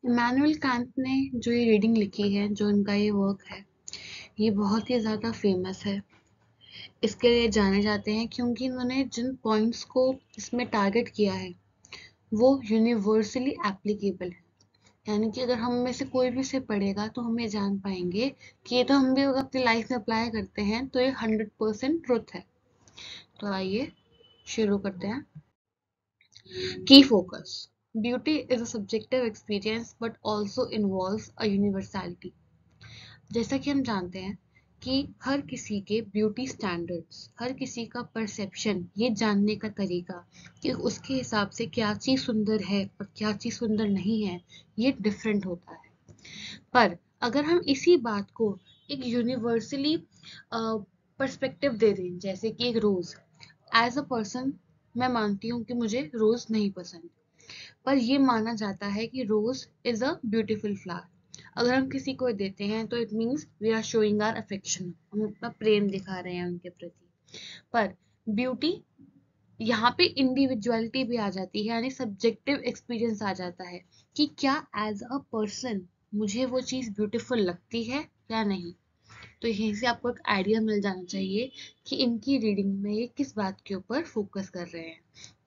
Immanuel Kant ने जो ये रीडिंग लिखी है, जो उनका ये वर्क है, ये बहुत ही ज़्यादा फेमस है। इसके लिए जाने जाते हैं क्योंकि इन्होंने जिन पॉइंट्स को इसमें टारगेट किया है वो यूनिवर्सली एप्लीकेबल है। यानी कि अगर हम में से कोई भी इसे पढ़ेगा तो हम ये जान पाएंगे कि ये तो हम भी अगर अपनी लाइफ में अप्लाई करते हैं तो ये 100% ट्रुथ है। तो आइए शुरू करते हैं। की focus. Beauty is a subjective experience but also involves a universality. जैसा कि हम जानते हैं कि हर किसी के ब्यूटी स्टैंडर्ड्स, हर किसी का परसेप्शन, ये जानने का तरीका कि उसके हिसाब से क्या चीज़ सुंदर है और क्या चीज़ सुंदर नहीं है, ये डिफरेंट होता है। पर अगर हम इसी बात को एक यूनिवर्सली पर्सपेक्टिव दे दें, जैसे कि एक रोज, एज अ पर्सन मैं मानती हूँ कि मुझे रोज नहीं पसंद, पर ये माना जाता है कि rose is a beautiful flower. अगर हम किसी को देते हैं तो it means we are showing our affection, हम अपना प्रेम दिखा रहे हैं उनके प्रति। पर ब्यूटी, यहाँ पे इंडिविजुअलिटी भी आ जाती है, यानी सब्जेक्टिव एक्सपीरियंस आ जाता है कि क्या एज अ पर्सन मुझे वो चीज़ ब्यूटीफुल लगती है या नहीं। तो यहीं से आपको एक आइडिया मिल जाना चाहिए कि इनकी रीडिंग में ये किस बात के ऊपर फोकस कर रहे हैं।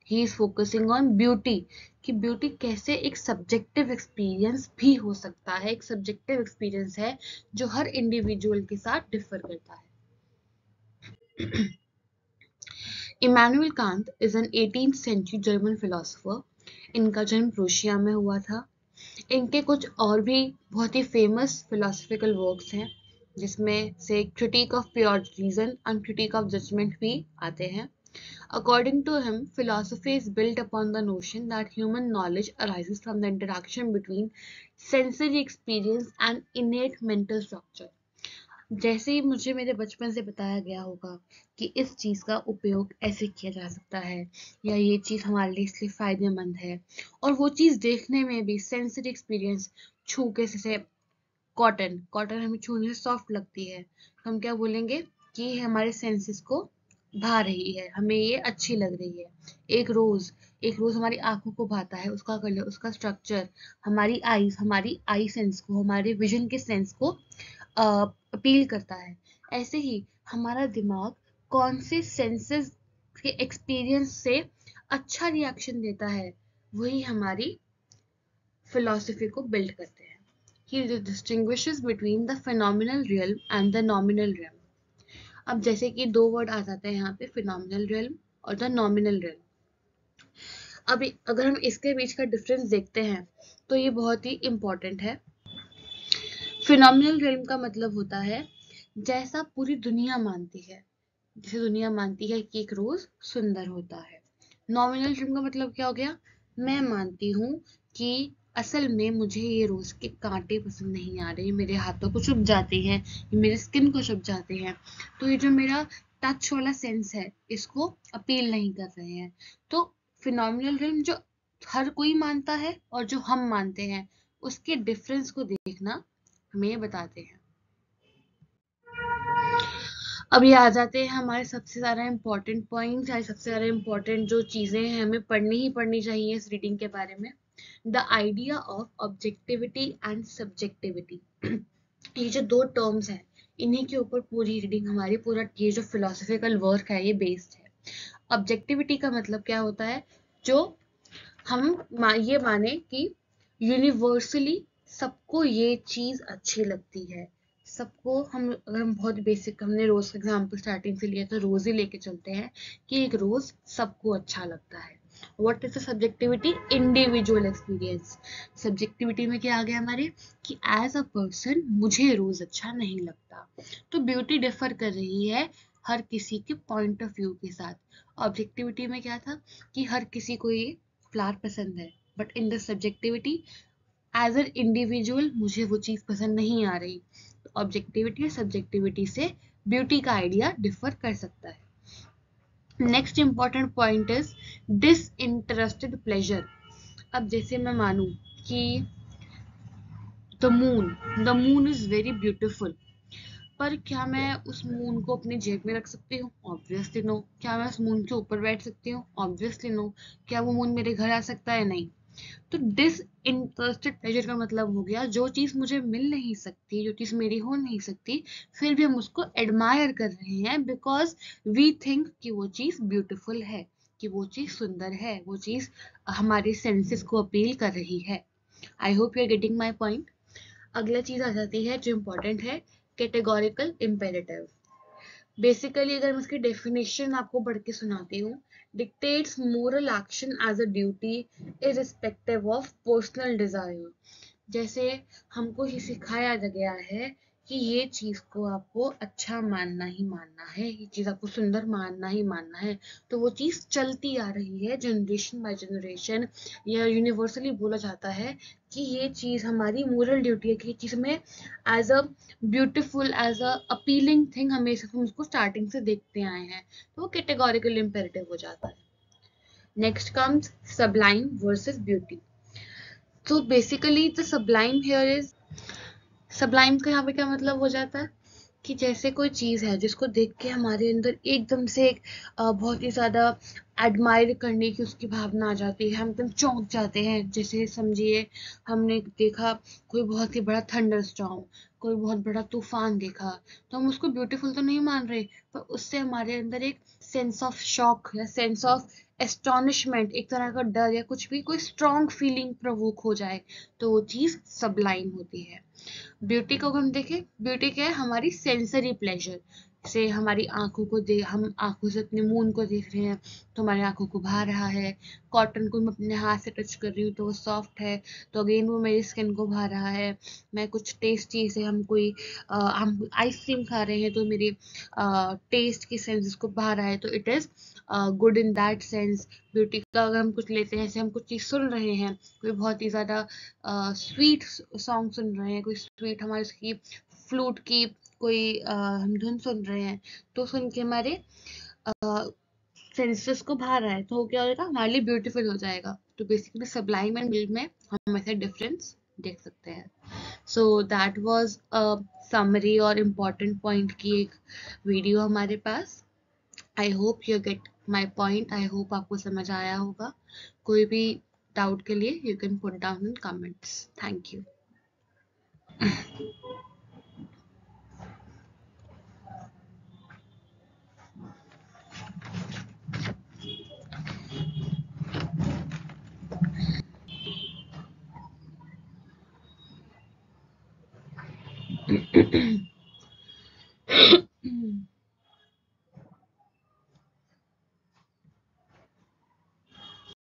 He is focusing on beauty, कि ब्यूटी कैसे एक सब्जेक्टिव एक्सपीरियंस भी हो सकता है, एक सब्जेक्टिव एक्सपीरियंस है जो हर इंडिविजुअल के साथ डिफर करता है। Immanuel Kant is an 18th century German philosopher. इनका जन्म प्रोशिया में हुआ था। इनके कुछ और भी बहुत ही फेमस फिलोसफिकल वर्क्स हैं, जिसमें से critique of pure reason and critique of judgement भी आते हैं। According to him, philosophy is built upon the notion that human knowledge arises from the interaction between sensory experience and innate mental structure. जैसे ही मुझे मेरे बचपन से बताया गया होगा कि इस चीज़ का उपयोग ऐसे किया जा सकता है, या ये चीज़ हमारे लिए इसलिए फायदेमंद है, और वो चीज़ देखने में भी सेंसरी एक्सपीरियंस, छू के, जैसे कॉटन कॉटन हमें छूने से सॉफ्ट लगती है, तो हम क्या बोलेंगे कि हमारे सेंसेस को भा रही है, हमें ये अच्छी लग रही है। एक रोज हमारी आंखों को भाता है, उसका कलर, उसका स्ट्रक्चर, हमारी आई सेंस को, हमारे विजन के सेंस को अपील करता है। ऐसे ही हमारा दिमाग कौन से सेंसेस के एक्सपीरियंस से अच्छा रिएक्शन देता है, वही हमारी फिलॉसफी को बिल्ड करते हैं। He distinguishes between the phenomenal realm and the nominal realm. अब जैसे कि दो वर्ड आ जाते हैं यहाँ पे, फिनोमिनल रियल्म और द नॉमिनल रियल्म। अब अगर हम इसके बीच का डिफरेंस देखते हैं तो ये बहुत ही इंपॉर्टेंट है। फिनोमिनल रियल्म का मतलब होता है जैसा पूरी दुनिया मानती है, जैसे दुनिया मानती है कि एक रोज सुंदर होता है। नॉमिनल रियल्म का मतलब क्या हो गया, मैं मानती हूँ कि असल में मुझे ये रोज के कांटे पसंद नहीं आ रहे, मेरे हाथों को चुभ जाते हैं, मेरे स्किन को चुभ जाते हैं, तो ये जो मेरा टच वाला सेंस है इसको अपील नहीं कर रहे हैं। तो फिनोमिनल रियल्म जो हर कोई मानता है और जो हम मानते हैं, उसके डिफरेंस को देखना हमें ये बताते हैं। अब ये आ जाते हैं हमारे सबसे ज़्यादा इम्पोर्टेंट पॉइंट्स, या सबसे ज़्यादा इम्पोर्टेंट जो चीज़ें हैं हमें पढ़नी ही पढ़नी चाहिए इस रीडिंग के बारे में। The idea of objectivity and subjectivity. ये जो दो टर्म्स हैं, इन्हीं के ऊपर पूरी रीडिंग हमारी, पूरा ये जो फिलोसफिकल वर्क है ये बेस्ड है। ऑब्जेक्टिविटी का मतलब क्या होता है, जो हम ये माने कि यूनिवर्सली सबको ये चीज अच्छी लगती है। सबको, हम अगर हम बहुत बेसिक, हमने रोज का एग्जाम्पल स्टार्टिंग से लिया तो रोज ही लेके चलते हैं कि एक रोज सबको अच्छा लगता है। What is the subjectivity, individual experience. Subjectivity में क्या आ गया हमारे कि एज अ पर्सन मुझे रोज अच्छा नहीं लगता। तो ब्यूटी डिफर कर रही है हर किसी के पॉइंट ऑफ व्यू के साथ। ऑब्जेक्टिविटी में क्या था कि हर किसी को ये फ्लावर पसंद है, but in the subjectivity as an individual मुझे वो चीज पसंद नहीं आ रही। तो ऑब्जेक्टिविटी और सब्जेक्टिविटी से ब्यूटी का आइडिया डिफर कर सकता है। Next important point is disinterested pleasure. अब जैसे मैं मानूं कि the moon is very beautiful, पर क्या मैं उस मून को अपनी जेब में रख सकती हूँ? Obviously no. क्या मैं उस मून के ऊपर बैठ सकती हूँ? Obviously no. क्या वो मून मेरे घर आ सकता है? नहीं। तो डिसइंटरेस्टेड प्लेजर का मतलब हो गया जो चीज़ मुझे मिल नहीं सकती, जो चीज़ मेरी हो नहीं सकती, फिर भी हम उसको एडमायर कर रहे हैं बिकॉज वी थिंक कि वो चीज़ ब्यूटीफुल है, कि वो चीज़ सुंदर है, वो चीज़ हमारे सेंसेस को अपील कर रही है। I hope you are getting my point. अगला चीज़ आ जाती है जो इम्पोर्टेंट है, कैटेगोरिकल इम्पेरेटिव। बेसिकली अगर मैं इसकी डेफिनेशन आपको पढ़ के सुनाती हूँ, dictates moral action as a duty irrespective of personal desire. जैसे हमको ये सिखाया गया है कि ये चीज को आपको अच्छा मानना ही मानना है, ये चीज आपको सुंदर मानना ही मानना है, तो वो चीज चलती आ रही है जनरेशन बाय जनरेशन, या यूनिवर्सली बोला जाता है कि ये चीज हमारी मोरल ड्यूटी है, कि ये चीज हमें as a beautiful, as a appealing thing हमेशा हम उसको स्टार्टिंग से देखते आए हैं, तो वो कैटेगोरिकल इम्पेरेटिव हो जाता है। Next comes sublime versus beauty. तो basically the sublime here is, sublime का यहाँ पे क्या मतलब हो जाता है कि जैसे कोई चीज़ है जिसको देख के हमारे अंदर एकदम से एक बहुत ही ज़्यादा एडमायर करने की उसकी भावना आ जाती है, हम एकदम चौंक जाते हैं। जैसे समझिए हमने देखा कोई बहुत ही बड़ा थंडर स्टॉर्म, कोई बहुत बड़ा तूफान देखा, तो हम उसको ब्यूटीफुल तो नहीं मान रहे, पर उससे हमारे अंदर एक सेंस ऑफ शॉक या सेंस ऑफ एस्टॉनिशमेंट, एक तरह का डर या कुछ भी, कोई स्ट्रॉन्ग फीलिंग प्रोवोक हो जाए, तो वो चीज़ सबलाइम होती है। ब्यूटी को हम देखें, ब्यूटी क्या है, हमारी सेंसरी प्लेजर। से हमारी आंखों को दे, हम आंखों से अपने मून को देख रहे हैं तो हमारी आंखों को भा रहा है, कॉटन को मैं अपने हाथ से टच कर रही हूँ तो वो सॉफ्ट है, तो अगेन वो मेरी स्किन को भा रहा है। मैं कुछ टेस्टी से, हम आइसक्रीम खा रहे हैं तो मेरी टेस्ट की सेंसेस को भा रहा है, तो it is good in that sense. Beauty का अगर हम कुछ लेते हैं, जैसे हम कुछ चीज़ सुन रहे हैं, कोई बहुत ही ज़्यादा स्वीट सॉन्ग सुन रहे हैं, कोई स्वीट हमारे उसकी फ्लूट की कोई हम धुन सुन रहे हैं, तो सुन के हमारे सेंसेस को भा रहा है, तो क्या होगा, हमारे लिए ब्यूटीफुल हो जाएगा। तो बेसिकली सबलाइम एंड मिल्क में हम ऐसे डिफरेंस देख सकते हैं। So that was a summary और इम्पोर्टेंट पॉइंट की एक वीडियो हमारे पास। I hope you get my point, I hope आपको समझ आया होगा। कोई भी डाउट के लिए you can put down in comments. Thank you.